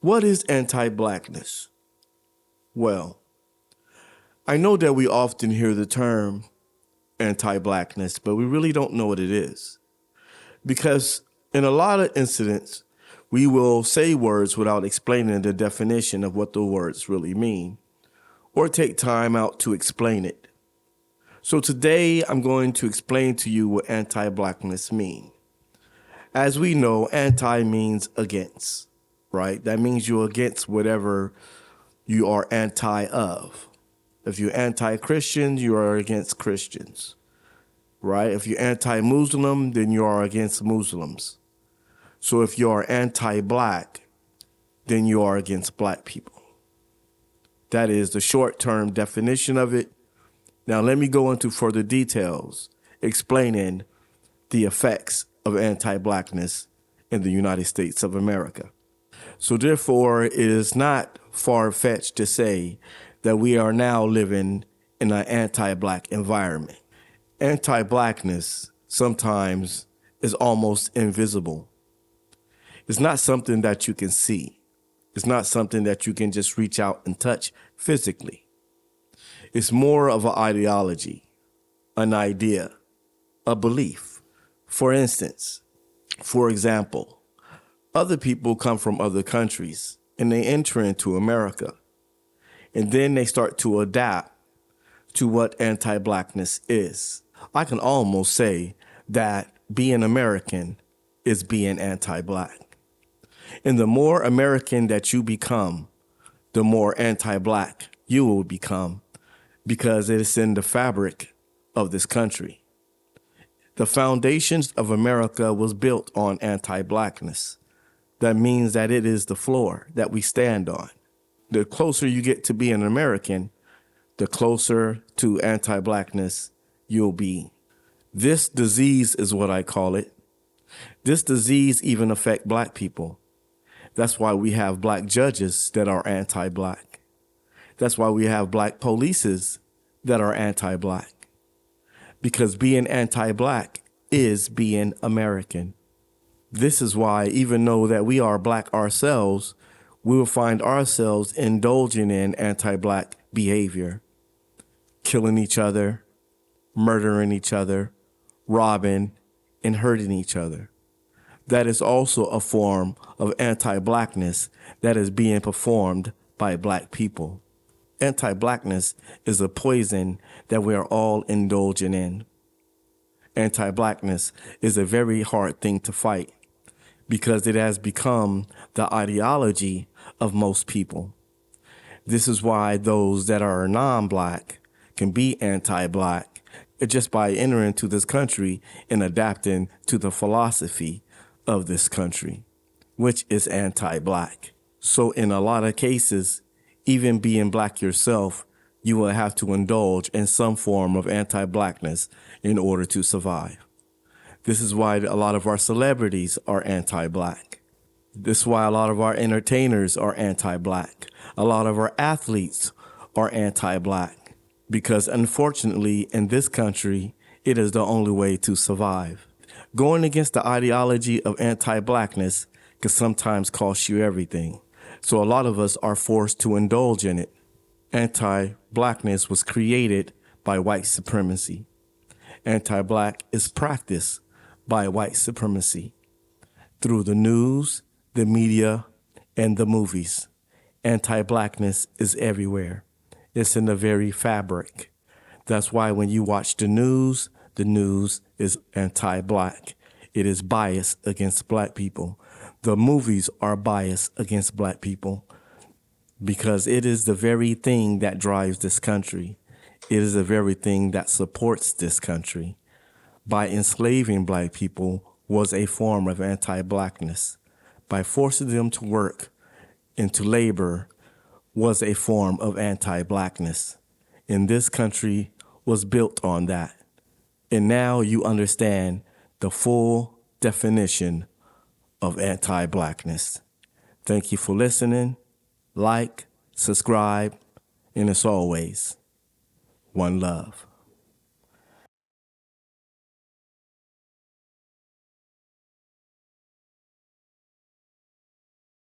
What is anti-blackness? Well, I know that we often hear the term anti-blackness, but we really don't know what it is. Because in a lot of incidents, we will say words without explaining the definition of what the words really mean, or take time out to explain it. So today I'm going to explain to you what anti-blackness means. As we know, anti means against, right? That means you're against whatever you are anti of. If you're anti-Christian, you are against Christians, right? If you're anti-Muslim, then you are against Muslims. So if you are anti-black, then you are against black people. That is the short-term definition of it. Now let me go into further details explaining the effects of anti-blackness in the United States of America. So therefore, it is not far-fetched to say that we are now living in an anti-black environment. Anti-blackness sometimes is almost invisible. It's not something that you can see. It's not something that you can just reach out and touch physically. It's more of an ideology, an idea, a belief. For instance, for example, other people come from other countries and they enter into America, and then they start to adapt to what anti-blackness is. I can almost say that being American is being anti-black. And the more American that you become, the more anti-black you will become, because it is in the fabric of this country. The foundations of America was built on anti-blackness. That means that it is the floor that we stand on. The closer you get to being an American, the closer to anti-blackness you'll be. This disease is what I call it. This disease even affects black people. That's why we have black judges that are anti-black. That's why we have black polices that are anti-black. Because being anti-black is being American. This is why, even though that we are black ourselves, we will find ourselves indulging in anti-black behavior, killing each other, murdering each other, robbing, and hurting each other. That is also a form of anti-blackness that is being performed by black people. Anti-blackness is a poison that we are all indulging in. Anti-blackness is a very hard thing to fight because it has become the ideology of most people. This is why those that are non-black can be anti-black just by entering to this country and adapting to the philosophy of this country, which is anti-black. So in a lot of cases, even being black yourself, you will have to indulge in some form of anti-blackness in order to survive. This is why a lot of our celebrities are anti-black. This is why a lot of our entertainers are anti-black. A lot of our athletes are anti-black. Because unfortunately, in this country, it is the only way to survive. Going against the ideology of anti-blackness can sometimes cost you everything. So a lot of us are forced to indulge in it. Anti-blackness was created by white supremacy. Anti-black is practiced by white supremacy through the news, the media, and the movies. Anti-blackness is everywhere. It's in the very fabric. That's why when you watch the news is anti-black. It is biased against black people. The movies are biased against black people because it is the very thing that drives this country. It is the very thing that supports this country. By enslaving black people was a form of anti-blackness. By forcing them to work into labor was a form of anti-blackness. And this country was built on that. And now you understand the full definition of anti-blackness. Thank you for listening. Like, subscribe, and as always, one love.